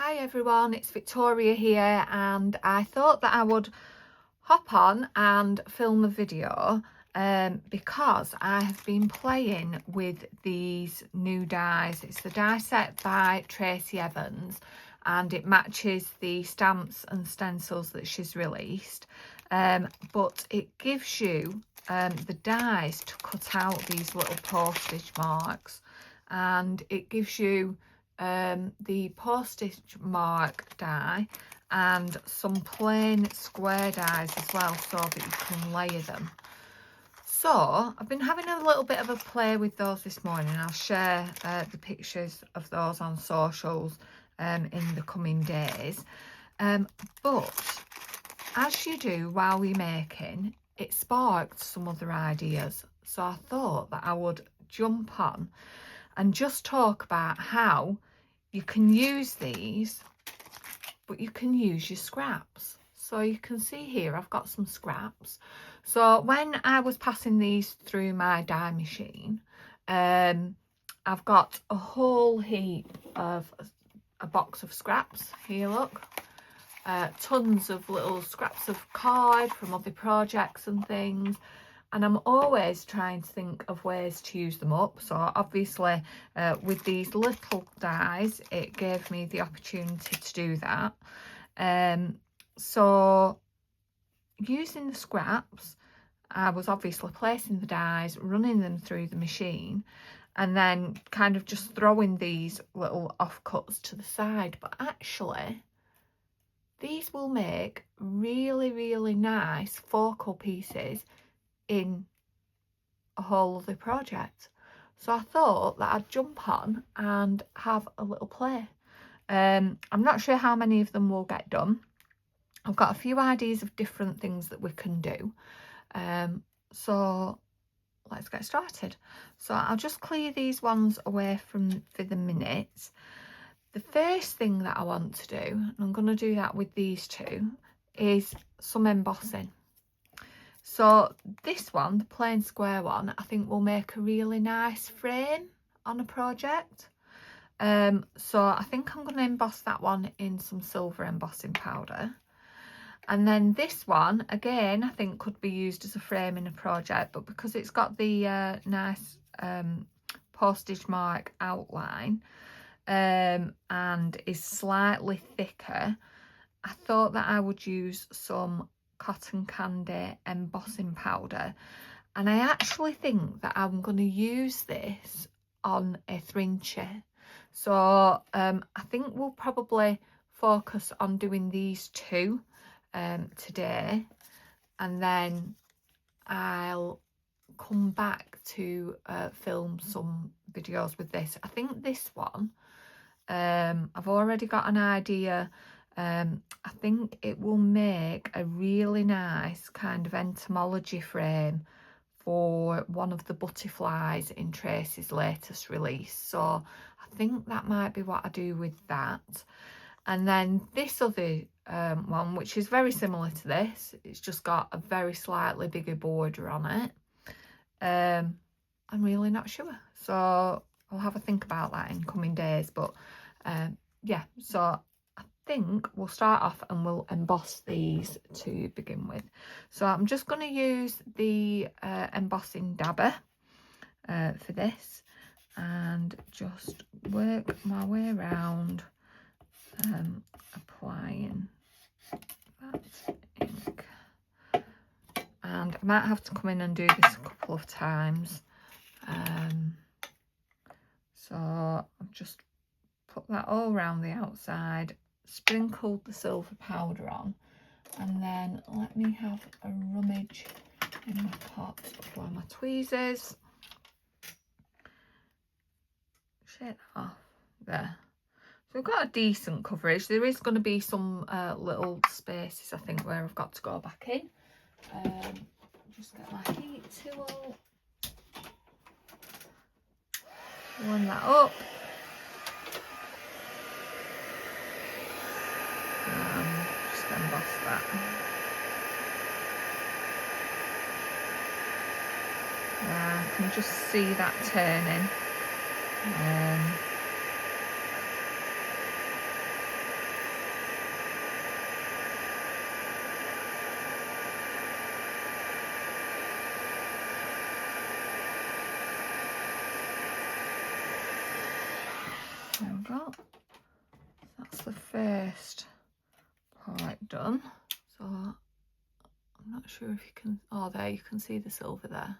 Hi everyone, it's Victoria here, and I thought that I would hop on and film a video because I have been playing with these new dies. It's the die set by Tracy and it matches the stamps and stencils that she's released, but it gives you the dies to cut out these little postage marks, and it gives you the postage mark die and some plain square dies as well, so that you can layer them. So I've been having a little bit of a play with those this morning. I'll share the pictures of those on socials in the coming days, but as you do while we're making, it sparked some other ideas, so I thought that I would jump on and just talk about how you can use these, but you can use your scraps. So you can see here I've got some scraps. So when I was passing these through my die machine, I've got a whole heap of a box of scraps here, look. Tons of little scraps of card from other projects and things, and I'm always trying to think of ways to use them up. So obviously with these little dies it gave me the opportunity to do that. So using the scraps, I was obviously placing the dies, running them through the machine, and then kind of just throwing these little offcuts to the side. But actually these will make really nice focal pieces in a whole other project. So I thought that I'd jump on and have a little play. I'm not sure how many of them will get done. I've got a few ideas of different things that we can do. So let's get started. So I'll just clear these ones away for the minute. The first thing that I want to do, and I'm going to do that with these two, is some embossing. So this one, the plain square one, I think will make a really nice frame on a project. So I think I'm going to emboss that one in some silver embossing powder. And then this one, again, I think could be used as a frame in a project, but because it's got the nice postage mark outline and is slightly thicker, I thought that I would use some cotton candy embossing powder, and I actually think that I'm going to use this on a Thrinche. So I think we'll probably focus on doing these two today, and then I'll come back to film some videos with this. I think this one, I've already got an idea. I think it will make a really nice kind of entomology frame for one of the butterflies in Tracy's latest release. So I think that might be what I do with that. And then this other one, which is very similar to this, it's just got a very slightly bigger border on it. I'm really not sure, so I'll have a think about that in coming days. But yeah, so I think we'll start off and we'll emboss these to begin with. So I'm just going to use the embossing dabber for this, and just work my way around applying that ink. And I might have to come in and do this a couple of times. So I've just put that all around the outside, sprinkled the silver powder on, and then let me have a rummage in my pot for my tweezers. Shake that off there. So we've got a decent coverage. There is going to be some little spaces, I think, where I've got to go back in. Just get my heat tool, line that up, and just emboss that. I can just see that turning. we go. That's the first part done. So I'm not sure if you can, oh there you can see the silver there.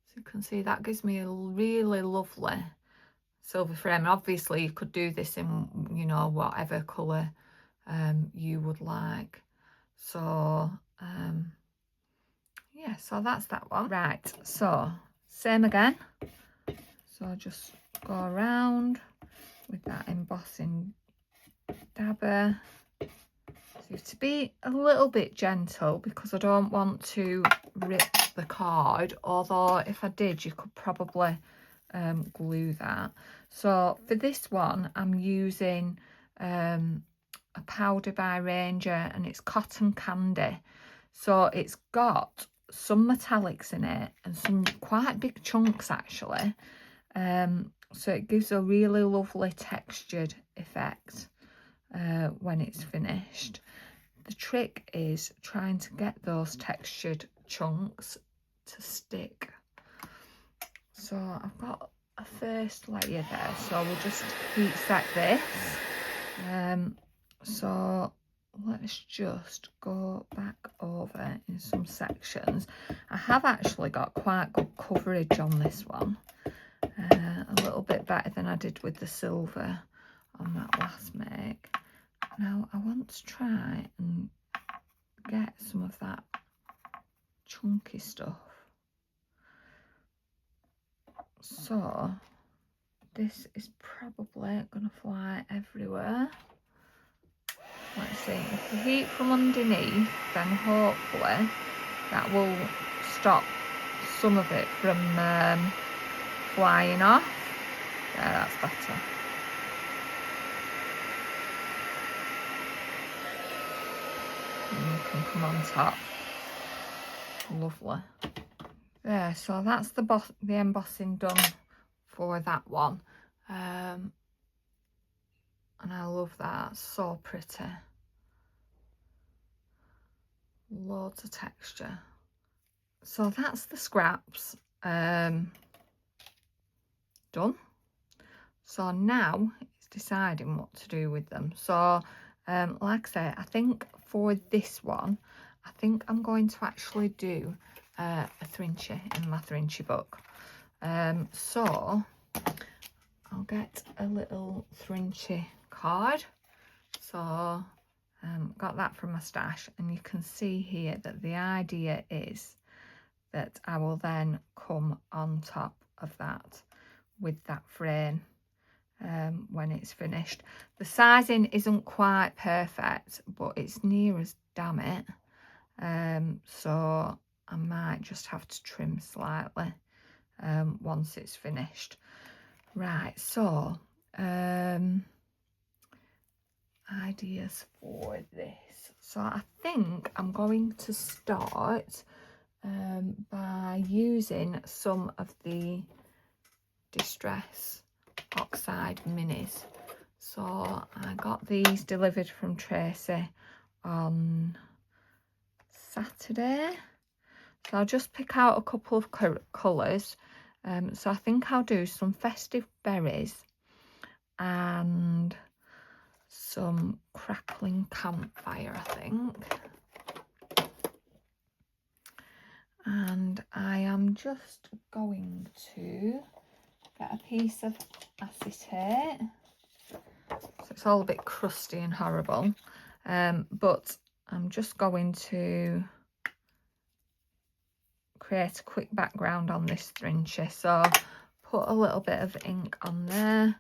So you can see that gives me a really lovely silver frame. Obviously you could do this in, you know, whatever colour you would like. So yeah, so that's that one. Right, so same again. So just go around with that embossing dabber. So to be a little bit gentle because I don't want to rip the card, although if I did you could probably glue that. So for this one I'm using a powder by Ranger and it's cotton candy. So it's got some metallics in it and some quite big chunks actually. So it gives a really lovely textured effect when it's finished. The trick is trying to get those textured chunks to stick. So I've got a first layer there, so we'll just heat set this. So let's just go back over in some sections. I have actually got quite good coverage on this one, a little bit better than I did with the silver on that last make. Now I want to try and get some of that chunky stuff. So this is probably gonna fly everywhere. Let's see, if we heat from underneath, then hopefully that will stop some of it from flying off. Yeah, that's better. And you can come on top. Lovely. There, so that's the embossing done for that one. And I love that, so pretty. Loads of texture. So that's the scraps done. So now it's deciding what to do with them. So like I say, I think for this one, I think I'm going to actually do a Thrinchy in my Thrinchy book. So I'll get a little Thrinchy card. So got that from my stash, and you can see here that the idea is that I will then come on top of that with that frame when it's finished. The sizing isn't quite perfect, but it's near as damn it. So I might just have to trim slightly once it's finished. Right, so ideas for this. So I think I'm going to start by using some of the Distress Oxide minis. So I got these delivered from Tracy on Saturday. So I'll just pick out a couple of colours. So I think I'll do some Festive Berries and some Crackling Campfire, I think. And I am just going to get a piece of acetate. So it's all a bit crusty and horrible. But I'm just going to create a quick background on this Thrinchy. So put a little bit of ink on there,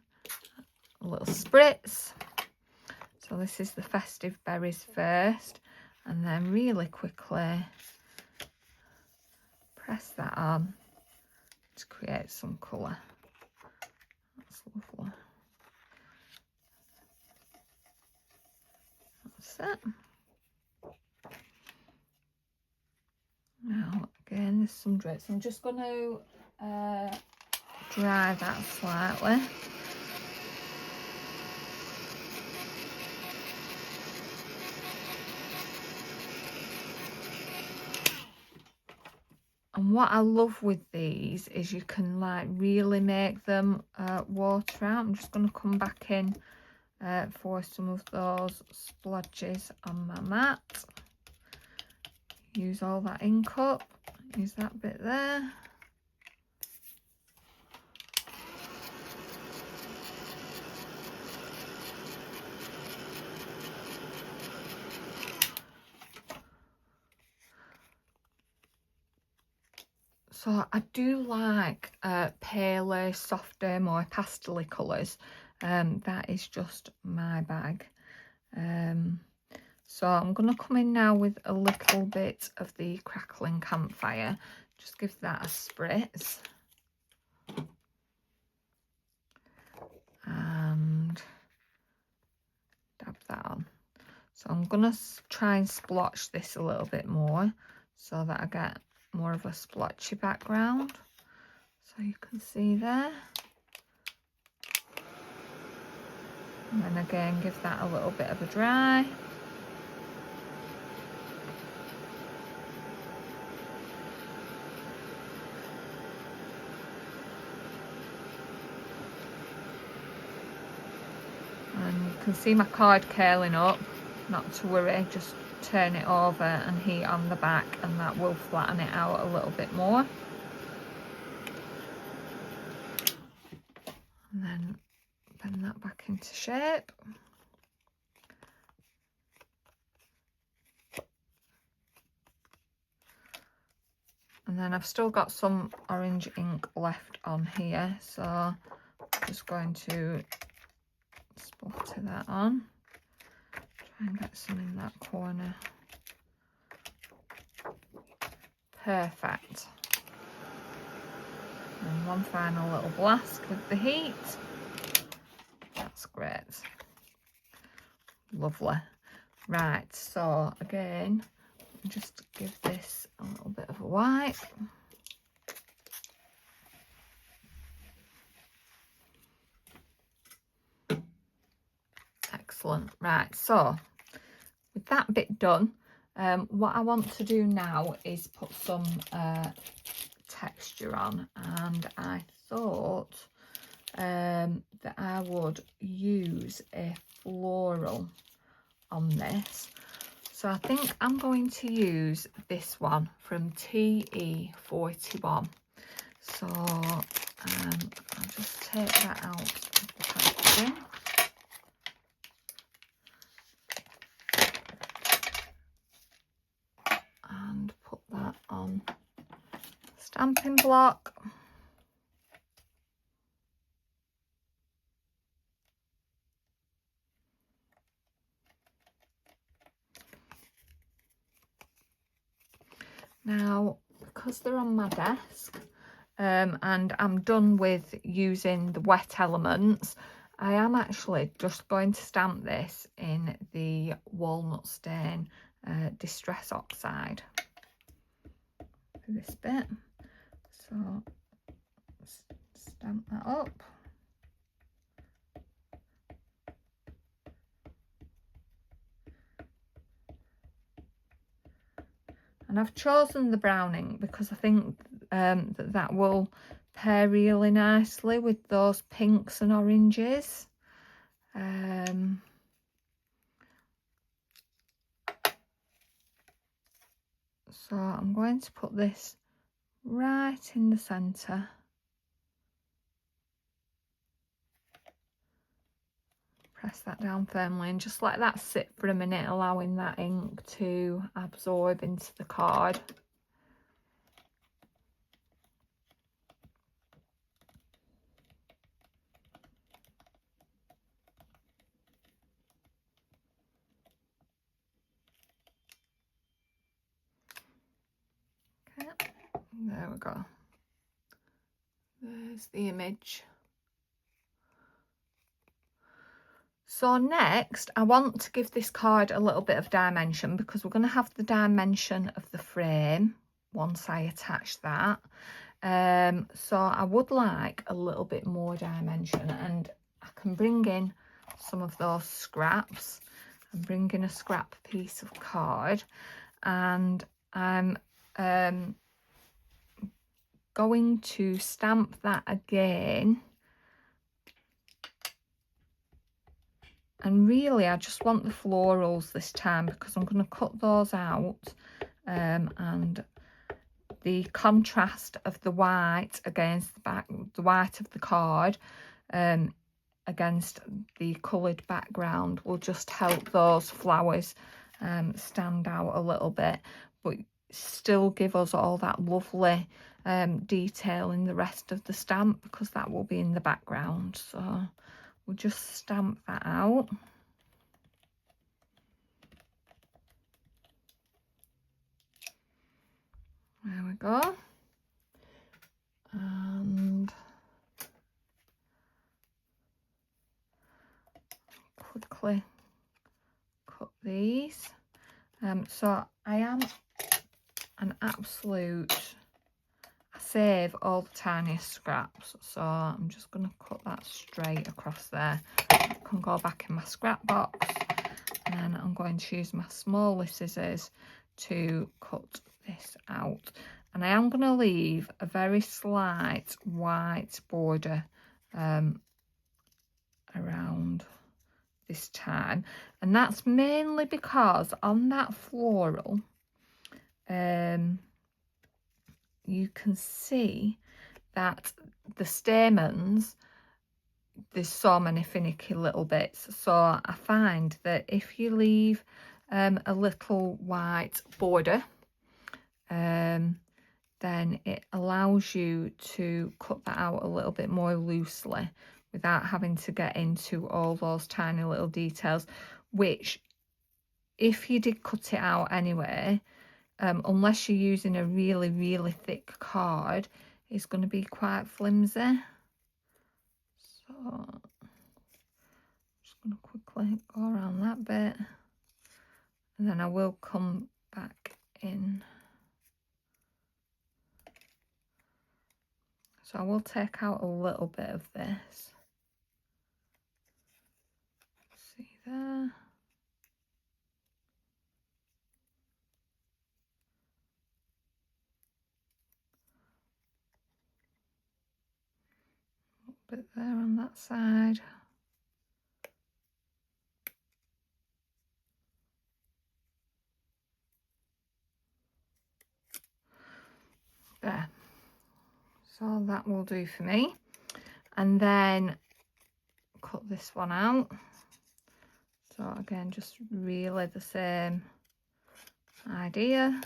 a little spritz. So this is the Festive Berries first, and then really quickly press that on to create some colour. That's lovely. That's it. Now again, there's some drips. I'm just going to dry that slightly. And what I love with these is you can like really make them water out. I'm just going to come back in for some of those splodges on my mat. Use all that ink up, use that bit there. So I do like paler, softer, more pastel-y colours. That is just my bag. So I'm going to come in now with a little bit of the crackling campfire. Just give that a spritz. And dab that on. So I'm going to try and splotch this a little bit more so that I get more of a splotchy background. So you can see there. And then again, give that a little bit of a dry. And you can see my card curling up. Not to worry, just turn it over and heat on the back and that will flatten it out a little bit more. And then bend that back into shape. And then I've still got some orange ink left on here, so I'm just going to splatter that on. Try and get some in that corner. Perfect. And one final little blast with the heat. That's great. Lovely. Right, so again, just give this a little bit of a wipe. Excellent. Right, so with that bit done, what I want to do now is put some texture on, and I thought that I would use a floral on this. So I think I'm going to use this one from TE41. So I'll just take that out of the packaging. And put that on stamping block. Now, because they're on my desk and I'm done with using the wet elements, I am actually just going to stamp this in the walnut stain distress oxide for this bit. So stamp that up. And I've chosen the brown ink because I think that will pair really nicely with those pinks and oranges. So I'm going to put this right in the centre. Press that down firmly and just let that sit for a minute, allowing that ink to absorb into the card. Okay, there we go. There's the image. So next, I want to give this card a little bit of dimension because we're going to have the dimension of the frame once I attach that. So I would like a little bit more dimension, and I can bring in some of those scraps. I'm bringing a scrap piece of card, and I'm going to stamp that again. And really, I just want the florals this time because I'm going to cut those out. And the contrast of the white against the white of the card against the coloured background will just help those flowers stand out a little bit, but still give us all that lovely detail in the rest of the stamp, because that will be in the background. So we'll just stamp that out. There we go. And quickly cut these. So I am an absolute, I save all the tiniest scraps, so I'm just going to cut that straight across there. I can go back in my scrap box, and then I'm going to use my smaller scissors to cut this out. And I am going to leave a very slight white border around this time, and that's mainly because on that floral you can see that the stamens, there's so many finicky little bits, so I find that if you leave a little white border, then it allows you to cut that out a little bit more loosely without having to get into all those tiny little details, which if you did cut it out anyway, unless you're using a really, really thick card, it's going to be quite flimsy. So I'm just going to quickly go around that bit, and then I will come back in. So I will take out a little bit of this. See there? A bit there on that side. There. So that will do for me. And then cut this one out. So again, just really the same idea.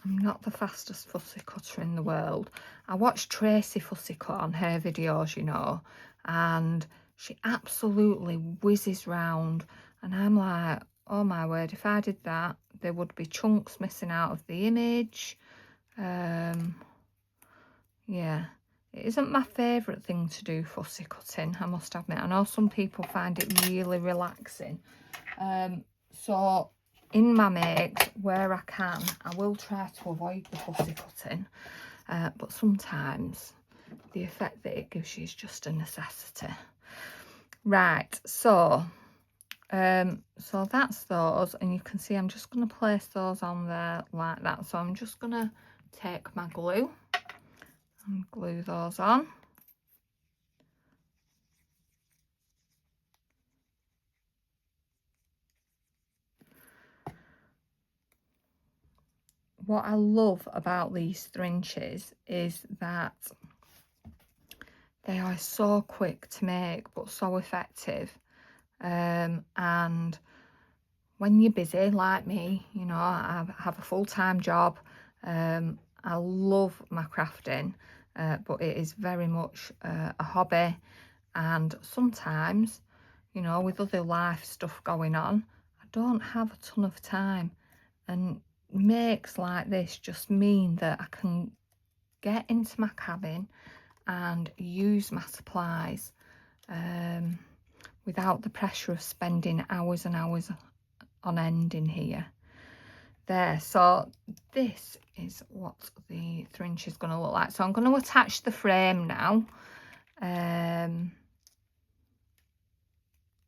I'm not the fastest fussy cutter in the world. I watched Tracy fussy cut on her videos, you know, and she absolutely whizzes round, and I'm like, oh my word, if I did that, there would be chunks missing out of the image. Yeah, it isn't my favourite thing to do, fussy cutting, I must admit. I know some people find it really relaxing. So in my makes, where I can, I will try to avoid the fussy cutting, but sometimes the effect that it gives you is just a necessity. Right, so that's those, and you can see I'm just going to place those on there like that. So I'm just going to take my glue and glue those on. What I love about these thrinches is that they are so quick to make but so effective, and when you're busy like me, you know, I have a full-time job, I love my crafting, but it is very much a hobby, and sometimes you know, with other life stuff going on, I don't have a ton of time, and makes like this just mean that I can get into my cabin and use my supplies without the pressure of spending hours and hours on end in here. There, so this is what the 3" is going to look like. So I'm going to attach the frame now.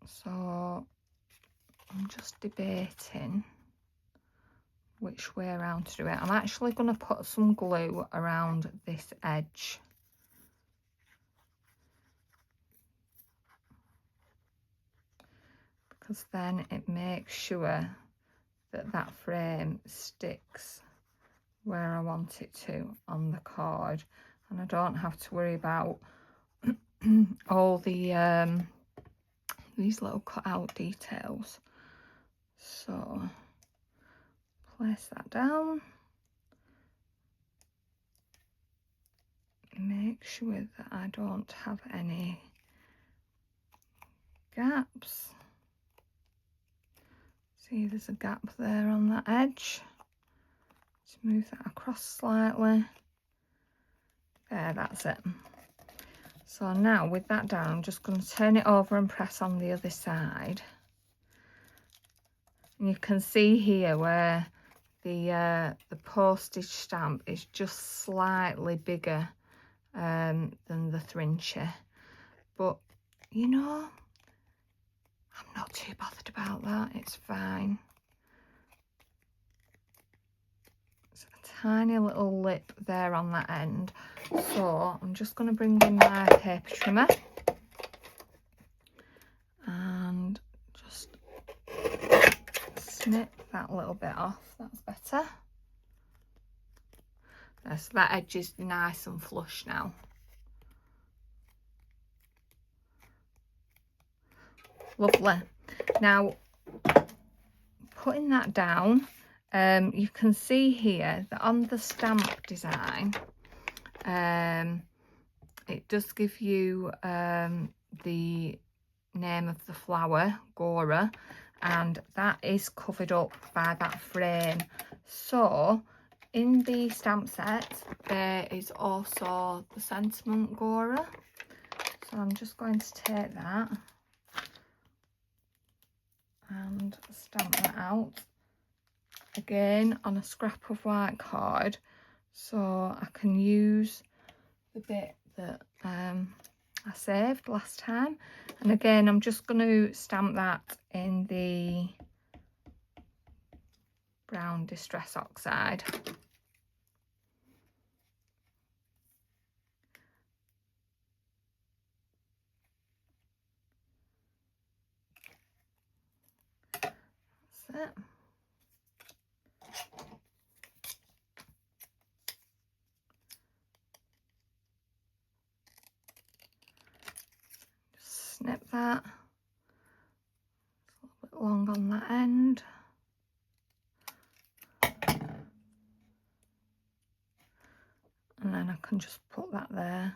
So I'm just debating which way around to do it. I'm actually going to put some glue around this edge. Because then it makes sure that that frame sticks where I want it to on the card, and I don't have to worry about all the these little cut out details. So place that down, make sure that I don't have any gaps. See, there's a gap there on that edge. Just move that across slightly. There, that's it. So now with that down, I'm just going to turn it over and press on the other side. And you can see here where the postage stamp is just slightly bigger than the 3". But you know, I'm not too bothered about that, it's fine. It's a tiny little lip there on that end. So I'm just going to bring in my paper trimmer and just snip that little bit off. That's better. There, so that edge is nice and flush now. Lovely. Now, putting that down, you can see here that on the stamp design, it does give you the name of the flower, Gora, and that is covered up by that frame. So in the stamp set there is also the sentiment Gora, so I'm just going to take that and stamp that out again on a scrap of white card, so I can use the bit that I saved last time. And again, I'm just going to stamp that in the brown Distress Oxide. That's it. Just snip that. It's a little bit long on that end. And then I can just put that there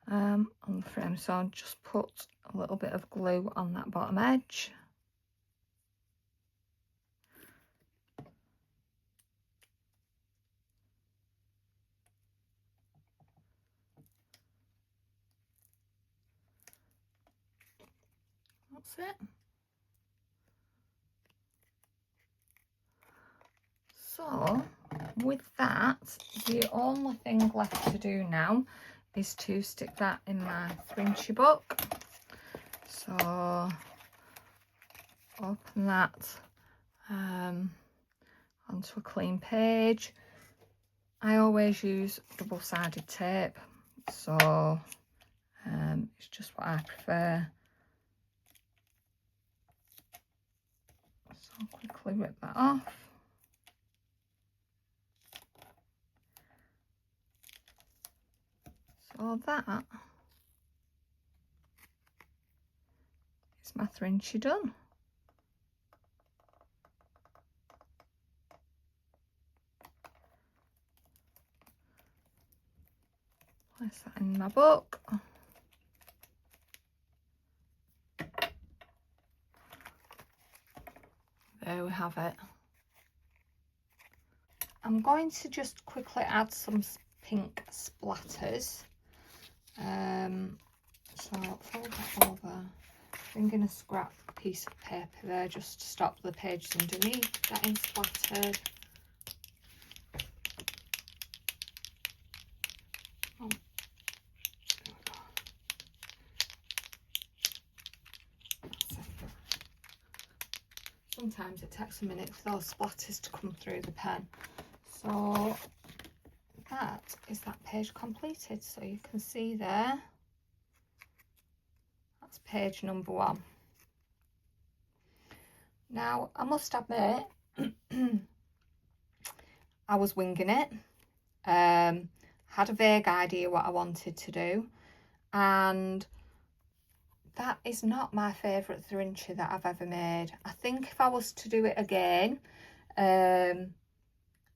on the frame. So I'll just put a little bit of glue on that bottom edge. That's it. So with that, the only thing left to do now is to stick that in my 3" book. So open that onto a clean page. I always use double-sided tape, so it's just what I prefer. So I'll quickly rip that off. So that is my 3" done. Place that in my book. have it. I'm going to just quickly add some pink splatters. So I'll fold that over, bring in a scrap piece of paper there just to stop the pages underneath getting splattered. Oh, there we go. That's it. Sometimes it takes a minute for those splatters to come through the pen. So that is that page completed. So you can see there, that's page number 1. Now, I must admit, I was winging it. Had a vague idea what I wanted to do, and that is not my favourite Thrincher that I've ever made. I think if I was to do it again,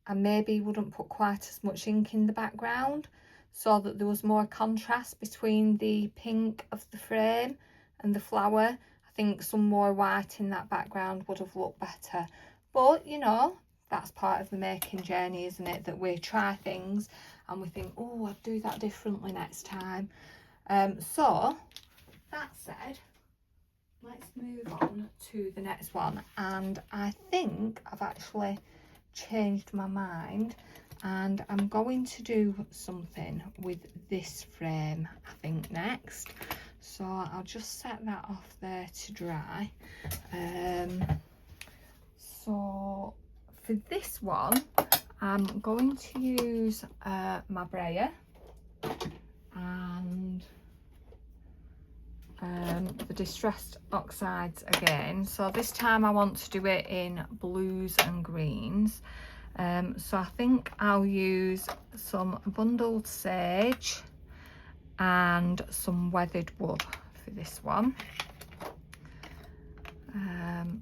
I maybe wouldn't put quite as much ink in the background so that there was more contrast between the pink of the frame and the flower. I think some more white in that background would have looked better. But, you know, that's part of the making journey, isn't it? That we try things and we think, oh, I'd do that differently next time. So, that said, let's move on to the next one. And I think I've actually changed my mind, and I'm going to do something with this frame, I think, next. So I'll just set that off there to dry. So for this one, I'm going to use my brayer and the distressed oxides again. So this time I want to do it in blues and greens. So I think I'll use some bundled sage and some weathered wood for this one.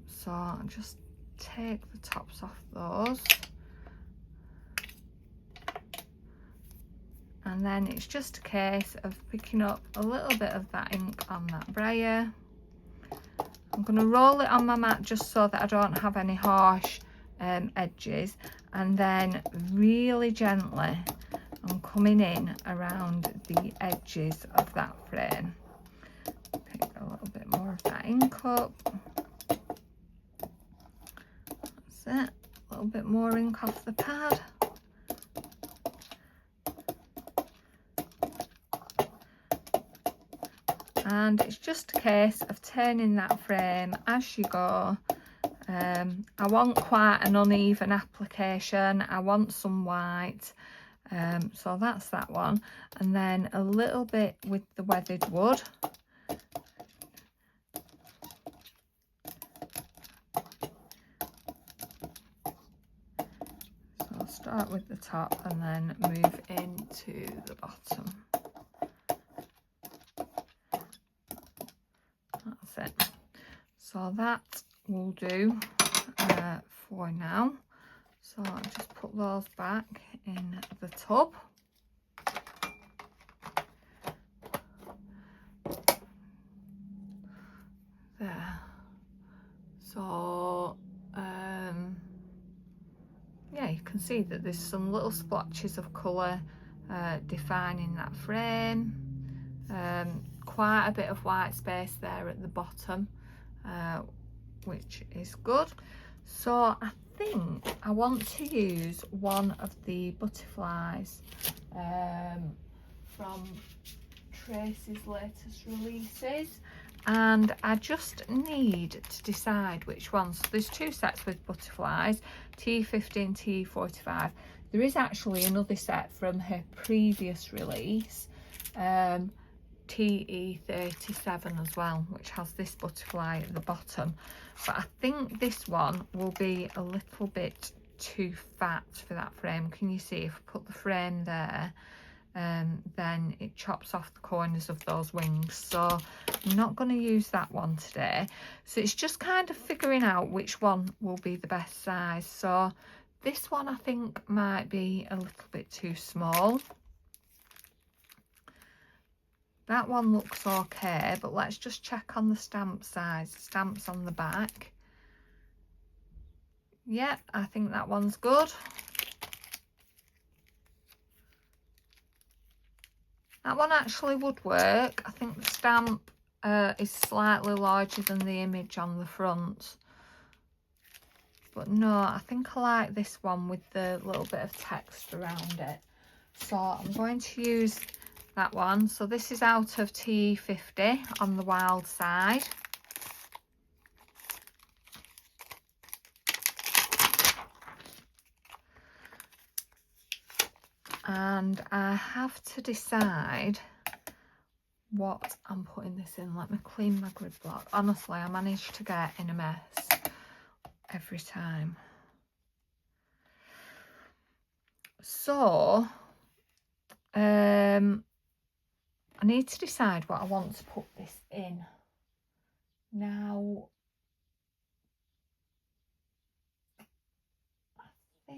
So I'll just take the tops off those, and then it's just a case of picking up a little bit of that ink on that brayer. I'm going to roll it on my mat just so that I don't have any harsh edges, and then really gently I'm coming in around the edges of that frame. Pick a little bit more of that ink up. That's it. A little bit more ink off the pad. And it's just a case of turning that frame as you go. I want quite an uneven application. I want some white. So that's that one. And then a little bit with the weathered wood. So I'll start with the top and then move into the bottom. That's it. So that will do for now. So I'll just put those back in the tub. There. So yeah, you can see that there's some little splotches of colour defining that frame. Quite a bit of white space there at the bottom, which is good. So I think I want to use one of the butterflies from Tracy's latest releases, and I just need to decide which one. So there's 2 sets with butterflies, TE41, TE41. There is actually another set from her previous release, TE37 as well, which has this butterfly at the bottom. But I think this one will be a little bit too fat for that frame. Can you see, if I put the frame there, then it chops off the corners of those wings. So I'm not going to use that one today. So it's just kind of figuring out which one will be the best size. So this one I think might be a little bit too small. That one looks okay, but let's just check on the stamp size. Stamps on the back. Yeah, I think that one's good. That one actually would work. I think the stamp is slightly larger than the image on the front. But no, I think I like this one with the little bit of text around it. So I'm going to use that one. So this is out of TE40 on the wild side. And I have to decide what I'm putting this in. Let me clean my grid block. Honestly, I manage to get in a mess every time. So I need to decide what I want to put this in. Now I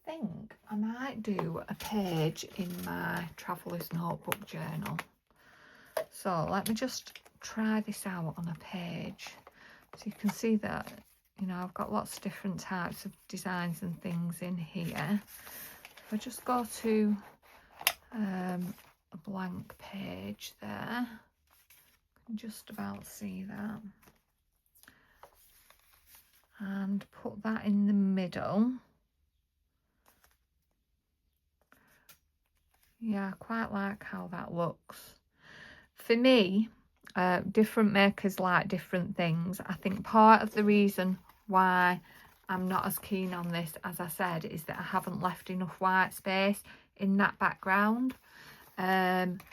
think I might do a page in my traveller's notebook journal. So let me just try this out on a page. So you can see that, you know, I've got lots of different types of designs and things in here. If I just go to a blank page there, you can just about see that. And put that in the middle. Yeah, I quite like how that looks. For me, different makers like different things. I think part of the reason why I'm not as keen on this, as I said, is that I haven't left enough white space in that background. And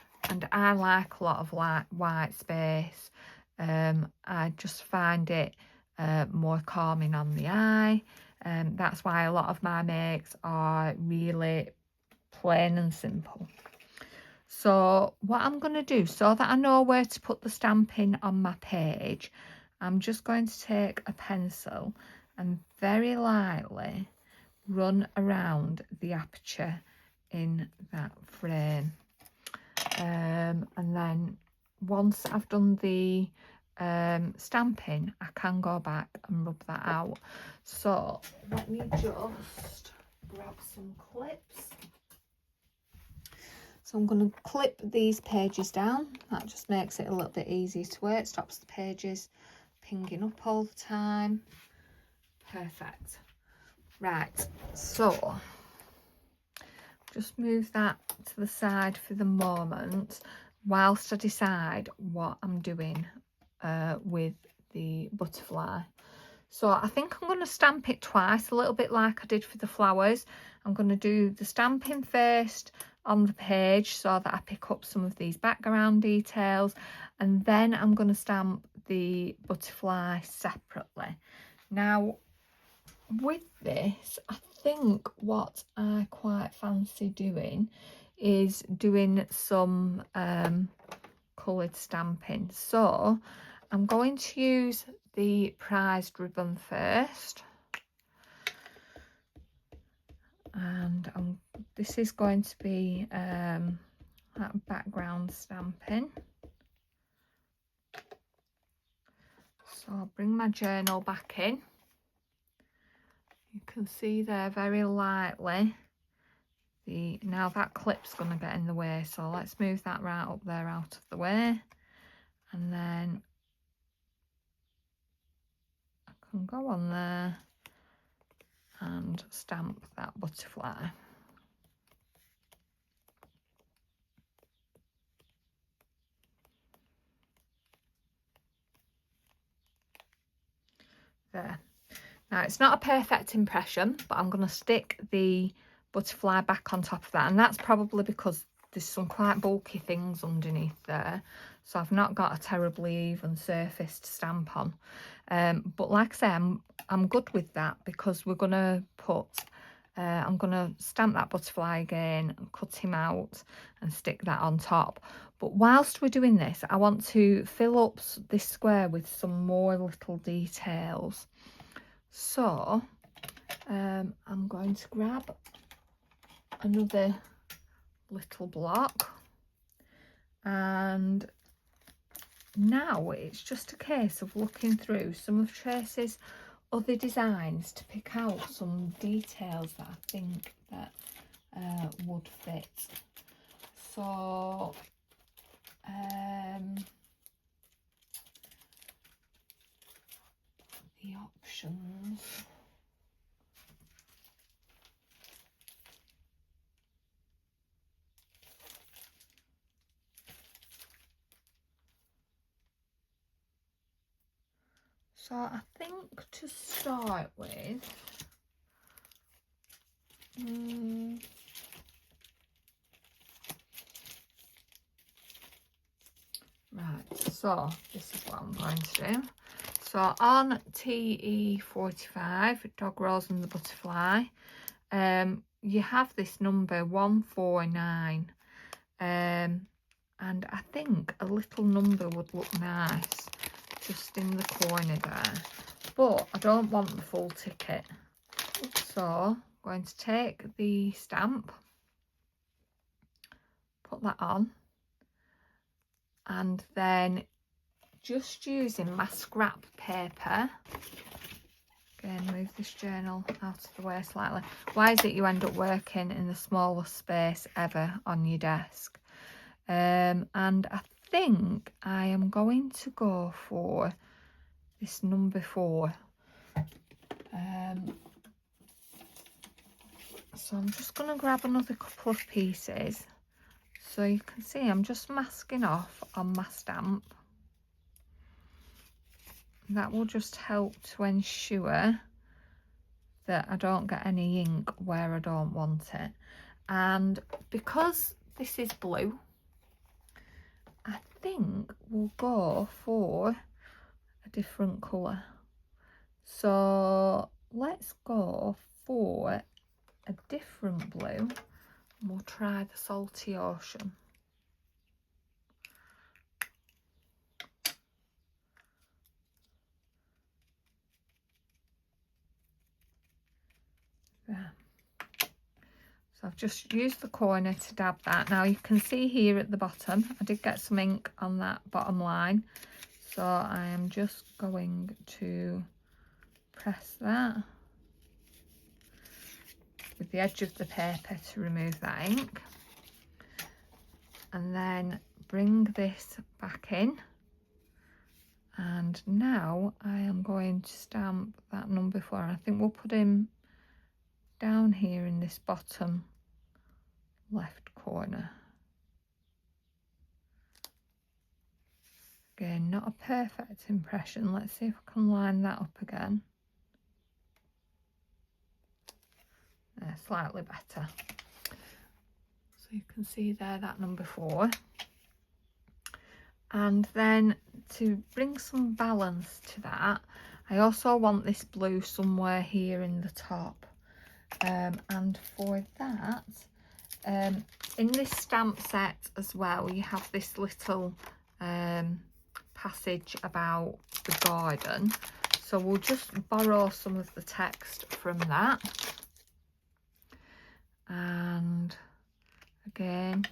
I like a lot of white space. I just find it more calming on the eye. That's why a lot of my makes are really plain and simple. So what I'm going to do, so that I know where to put the stamp in on my page, I'm just going to take a pencil and very lightly run around the aperture in that frame. And then once I've done the stamping, I can go back and rub that out. So let me just grab some clips. So I'm going to clip these pages down. That just makes it a little bit easier to work. Stops the pages pinging up all the time. Perfect. Right, so just move that to the side for the moment whilst I decide what I'm doing with the butterfly. So I think I'm going to stamp it twice, a little bit like I did for the flowers. I'm going to do the stamping first on the page so that I pick up some of these background details, and then I'm going to stamp the butterfly separately. Now with this, I think what I quite fancy doing is doing some coloured stamping. So I'm going to use the prized ribbon first, and this is going to be that background stamping. So I'll bring my journal back in. You can see there very lightly now that clip's going to get in the way, so let's move that right up there out of the way, and then I can go on there and stamp that butterfly. There. Now it's not a perfect impression, but I'm going to stick the butterfly back on top of that, and that's probably because there's some quite bulky things underneath there, so I've not got a terribly even surface to stamp on. But like I say, I'm good with that, because we're going to put I'm going to stamp that butterfly again and cut him out and stick that on top. But whilst we're doing this, I want to fill up this square with some more little details. So I'm going to grab another little block, and now it's just a case of looking through some of Tracy's other designs to pick out some details that I think that would fit. So the options. So I think to start with, right, so this is what I'm going to do. So on TE45, Dog Rose and the Butterfly, you have this number 149, and I think a little number would look nice just in the corner there, but I don't want the full ticket. So I'm going to take the stamp, put that on, and then just using my scrap paper, again move this journal out of the way slightly. Why is it you end up working in the smallest space ever on your desk? And I think I am going to go for this number 4. So I'm just going to grab another couple of pieces. So you can see I'm just masking off on my stamp. That will just help to ensure that I don't get any ink where I don't want it. And because this is blue, I think we'll go for a different colour. So let's go for a different blue, and we'll try the salty ocean. There. So I've just used the corner to dab that. Now you can see here at the bottom, I did get some ink on that bottom line. So I am just going to press that with the edge of the paper to remove that ink. And then bring this back in. And now I am going to stamp that number 4. I think we'll put him down here in this bottom left corner. Again, not a perfect impression. Let's see if I can line that up again. Slightly better. So you can see there that number 4. And then to bring some balance to that, I also want this blue somewhere here in the top. And for that, in this stamp set as well, you have this little passage about the garden. So we'll just borrow some of the text from that. And again,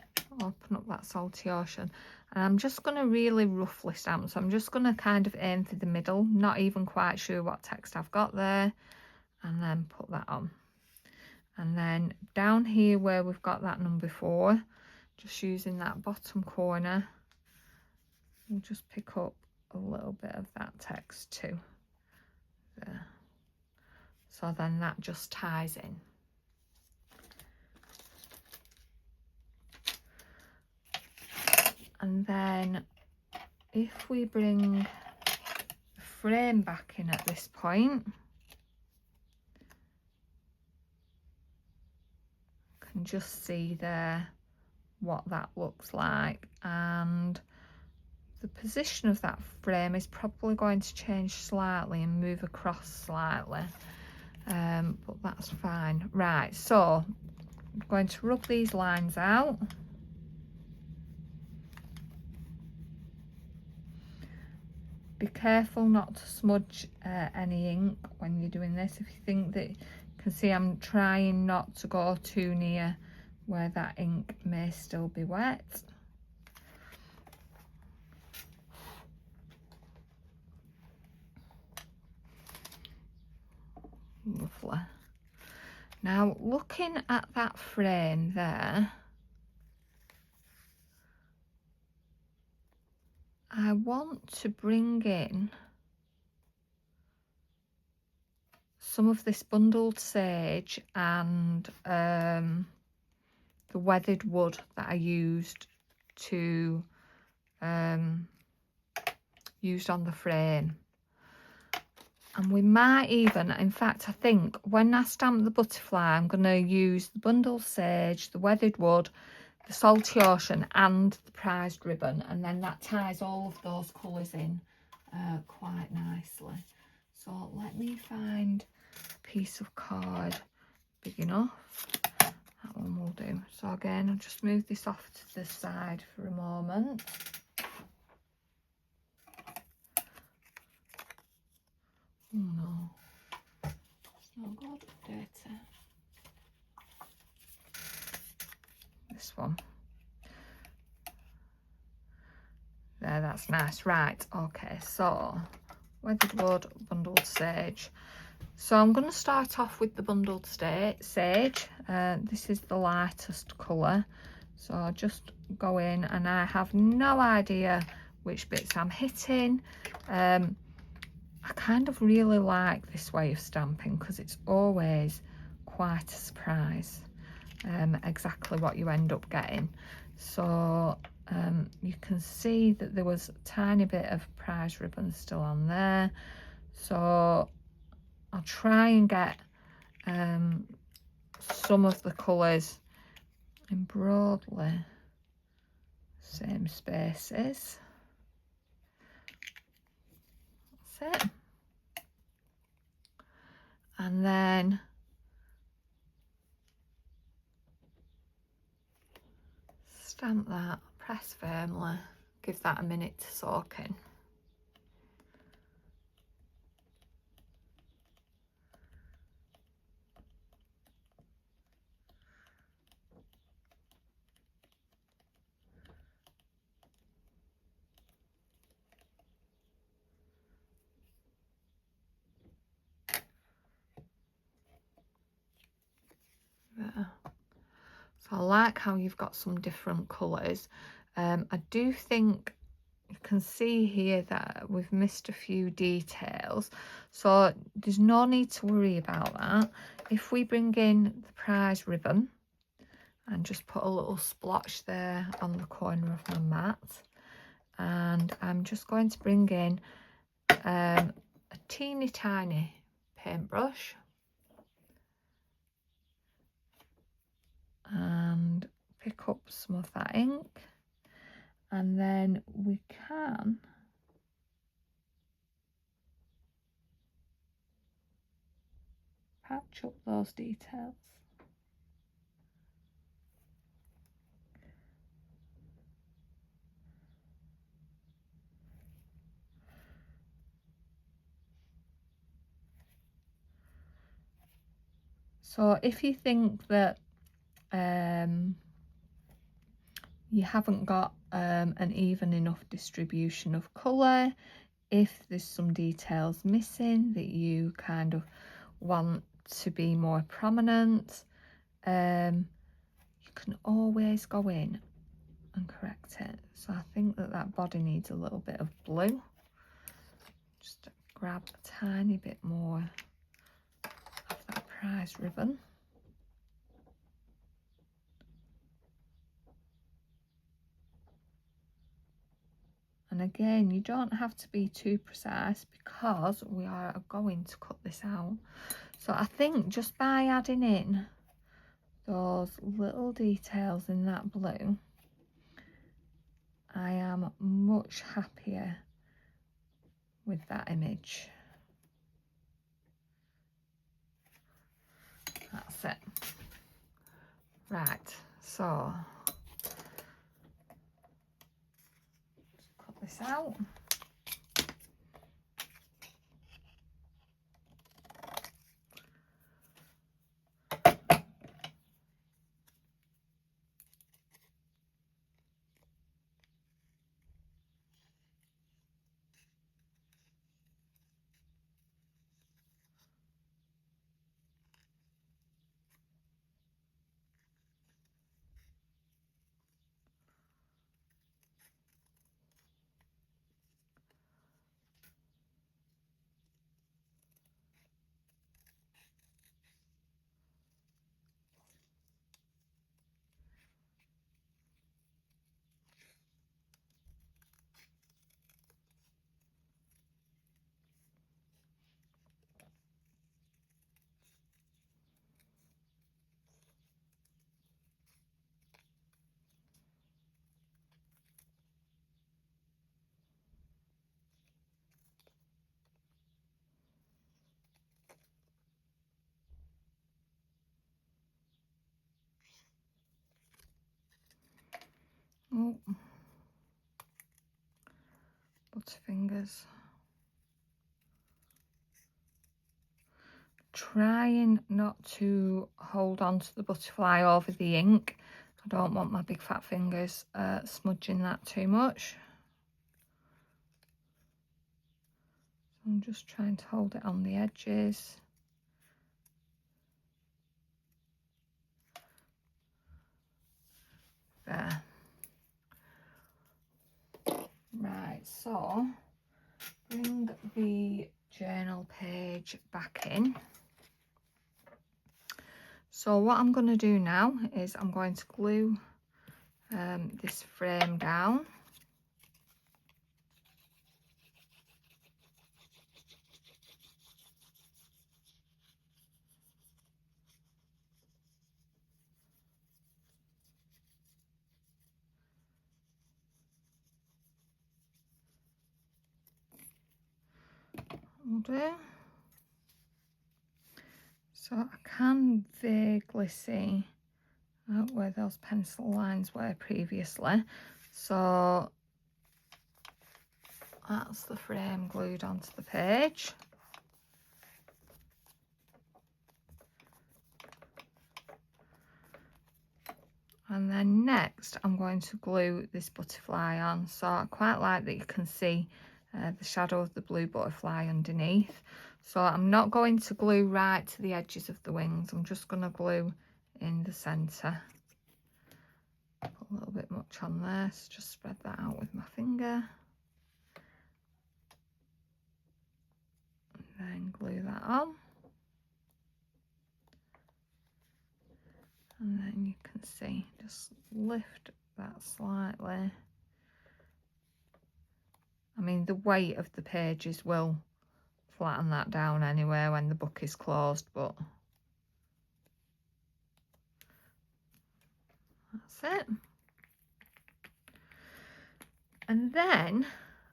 open up that salty ocean. And I'm just going to really roughly stamp. So I'm just going to kind of aim for the middle, not even quite sure what text I've got there. And then put that on. And then down here where we've got that number 4, just using that bottom corner, we'll just pick up a little bit of that text too. There. So then that just ties in. And then if we bring the frame back in at this point, you can just see there what that looks like. And the position of that frame is probably going to change slightly and move across slightly, but that's fine. Right, so I'm going to rub these lines out. Be careful not to smudge any ink when you're doing this. If you think that, you can see I'm trying not to go too near where that ink may still be wet. Now, looking at that frame there, I want to bring in some of this bundled sage and the weathered wood that I used on the frame. And we might even, in fact, I think when I stamp the butterfly, I'm going to use the bundled sage, the weathered wood, the salty ocean and the prized ribbon, and then that ties all of those colours in quite nicely. So let me find a piece of card big enough. That one will do. So again, I'll just move this off to the side for a moment. Oh no, it's not good. Dirty. This one. There, that's nice. Right, okay, so weathered wood, bundled sage. So I'm going to start off with the bundled sage. This is the lightest colour. So I'll just go in, and I have no idea which bits I'm hitting. I kind of really like this way of stamping because it's always quite a surprise exactly what you end up getting. So you can see that there was a tiny bit of prize ribbon still on there. So I'll try and get some of the colours in broadly same spaces. That's it. And then stamp that, press firmly, give that a minute to soak in. There. So I like how you've got some different colours. I do think you can see here that we've missed a few details, so there's no need to worry about that. If we bring in the prize ribbon and just put a little splotch there on the corner of my mat, and I'm just going to bring in a teeny tiny paintbrush and pick up some of that ink, and then we can patch up those details. So if you think that you haven't got an even enough distribution of colour, if there's some details missing that you kind of want to be more prominent, you can always go in and correct it. So I think that body needs a little bit of blue. Just grab a tiny bit more of that prize ribbon. And again, you don't have to be too precise because we are going to cut this out. So I think just by adding in those little details in that blue, I am much happier with that image. That's it. Right, so cut this out. Oh, butterfingers. Trying not to hold on to the butterfly over the ink. I don't want my big fat fingers smudging that too much. So I'm just trying to hold it on the edges. There. Right, so bring the journal page back in. So what I'm going to do now is I'm going to glue this frame down. Will do. So I can vaguely see where those pencil lines were previously. So that's the frame glued onto the page. And then next I'm going to glue this butterfly on. So I quite like that you can see the shadow of the blue butterfly underneath. So I'm not going to glue right to the edges of the wings. I'm just going to glue in the centre. Put a little bit much on there, so just spread that out with my finger. And then glue that on. And then you can see, just lift that slightly. I mean, the weight of the pages will flatten that down anyway when the book is closed, but that's it. And then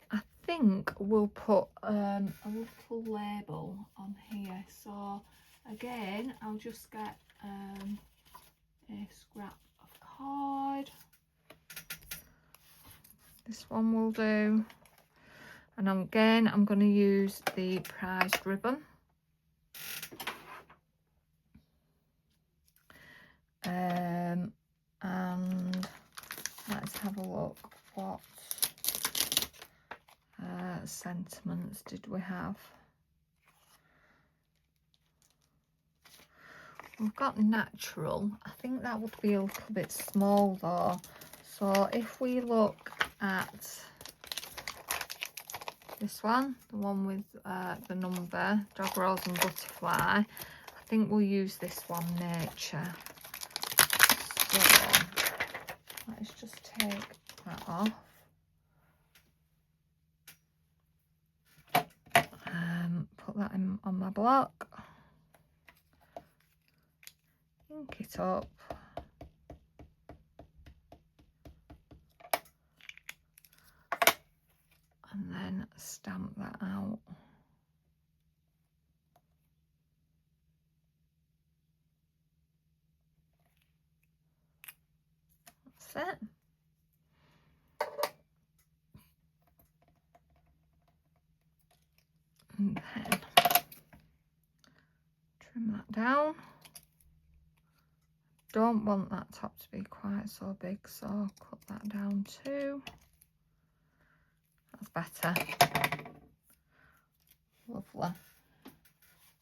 I think we'll put a little label on here. So again, I'll just get a scrap of card. This one will do. And again, I'm going to use the prized ribbon. And let's have a look. What sentiments did we have? We've got natural. I think that would be a little bit small though. So if we look at this one, the one with the number, dog, rose and butterfly, I think we'll use this one, nature. So let's just take that off. Put that on my block. Ink it up. And then stamp that out. That's it. And then trim that down. Don't want that top to be quite so big, so cut that down too. That's better. Lovely.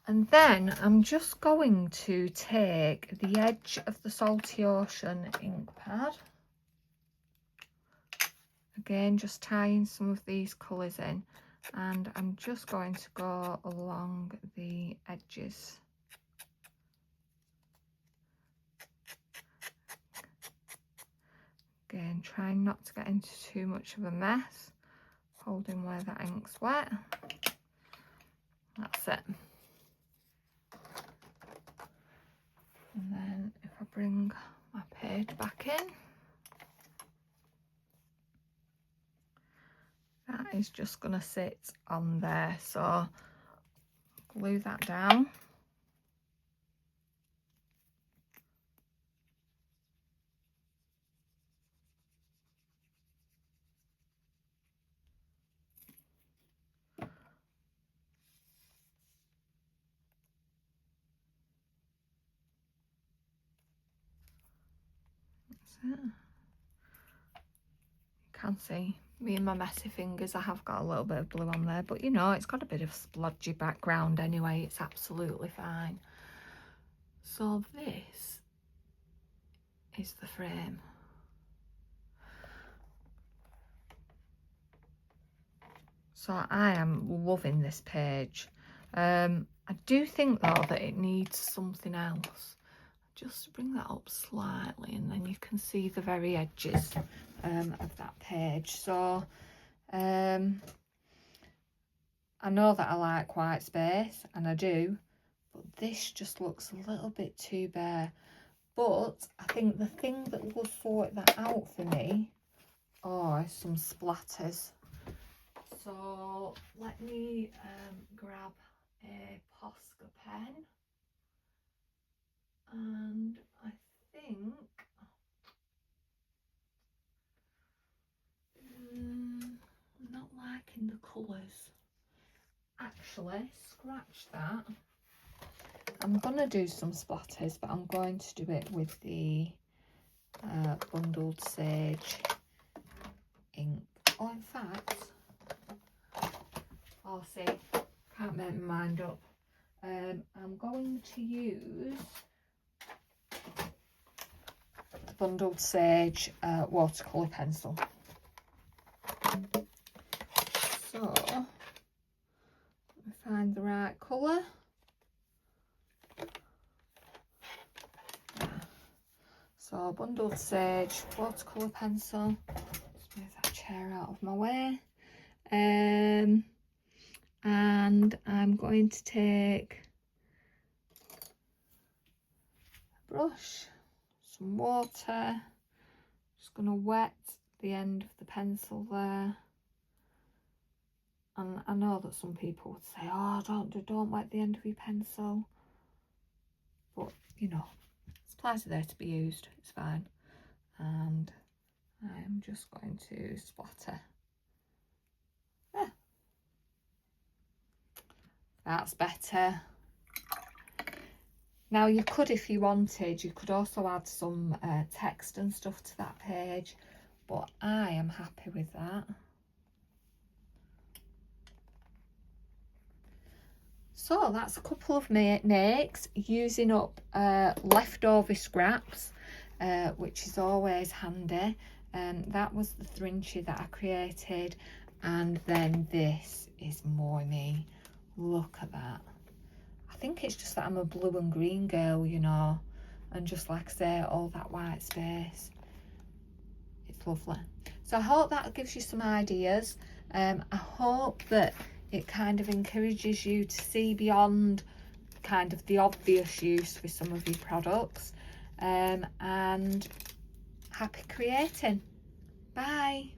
And then I'm just going to take the edge of the Salty Ocean ink pad. Again, just tying some of these colours in, and I'm just going to go along the edges. Again, trying not to get into too much of a mess, holding where that ink's wet. That's it. And then if I bring my page back in, that is just going to sit on there. So glue that down. You can see me and my messy fingers, I have got a little bit of blue on there, but you know, it's got a bit of splodgy background anyway, it's absolutely fine. So this is the frame. So I am loving this page. I do think though that it needs something else. Just bring that up slightly and then you can see the very edges of that page. So I know that I like white space, and I do, but this just looks a little bit too bare. But I think the thing that will sort that out for me are some splatters. So let me grab a Posca pen, and I think I'm not liking the colours. Actually, scratch that. I'm going to do some splatters, but I'm going to do it with the bundled sage ink. Oh, in fact, I'll see. Can't make my mind up. I'm going to use the bundled sage watercolour pencil. So, let me find the right colour. So, bundled sage watercolour pencil. Just move that chair out of my way. And I'm going to take a brush, some water, just going to wet the end of the pencil there. And I know that some people would say, oh, don't wet the end of your pencil, but you know, supplies are there to be used, it's fine. And I'm just going to splatter. There. That's better. Now you could, if you wanted, you could also add some text and stuff to that page, but I am happy with that. So that's a couple of makes using up leftover scraps, which is always handy. That was the Thrinchy that I created, and then this is more me. Look at that. I think it's just that I'm a blue and green girl, you know, and just like I say, all that white space. It's lovely. So I hope that gives you some ideas. I hope that it kind of encourages you to see beyond kind of the obvious use for some of your products. And happy creating. Bye.